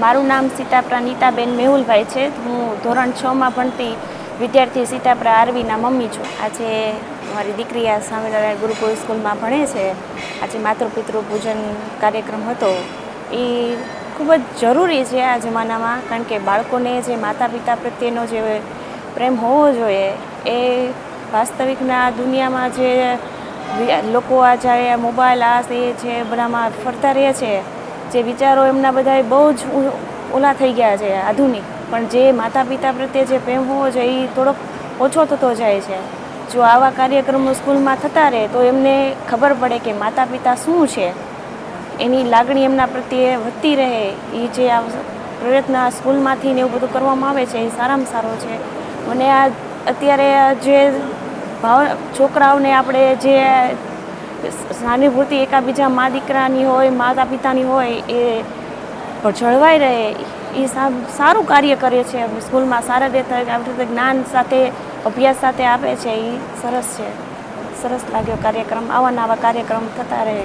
મારું નામ સીતાપરા નીતાબેન મેહુલભાઈ છે. હું ધોરણ 6માં ભણતી વિદ્યાર્થી સીતાપરા આરવીના મમ્મી છું. આજે મારી દીકરી આ સ્વામિનારાયણ ગુરુકુળ સ્કૂલમાં ભણે છે. આજે માતૃપિતૃ પૂજન કાર્યક્રમ હતો. એ ખૂબ જ જરૂરી છે આ જમાનામાં, કારણ કે બાળકોને જે માતા પિતા પ્રત્યેનો જે પ્રેમ હોવો જોઈએ એ વાસ્તવિકના દુનિયામાં જે લોકો આ જ્યારે મોબાઈલ આ તે છે બધામાં ફરતા રહે છે, જે વિચારો એમના બધા બહુ જ ઓલા થઈ ગયા છે આધુનિક, પણ જે માતા પિતા પ્રત્યે જે પ્રેમ હોવો જોઈએ એ થોડોક ઓછો થતો જાય છે. જો આવા કાર્યક્રમો સ્કૂલમાં થતા રહે તો એમને ખબર પડે કે માતા પિતા શું છે, એની લાગણી એમના પ્રત્યે વધતી રહે. એ જે આ પ્રયત્ન સ્કૂલમાંથી ને એવું બધું કરવામાં આવે છે એ સારામાં સારો છે. મને આ અત્યારે જે છોકરાઓને આપણે જે સહાનુભૂતિ એકાબીજા મા દીકરાની હોય, માતા પિતાની હોય, એ જળવાઈ રહે એ સારું કાર્ય કરે છે. સ્કૂલમાં સારા રીતે આવી રીતે જ્ઞાન સાથે અભ્યાસ સાથે આપે છે. એ સરસ છે. સરસ લાગ્યો કાર્યક્રમ. આવા નવા કાર્યક્રમ થતા રહે.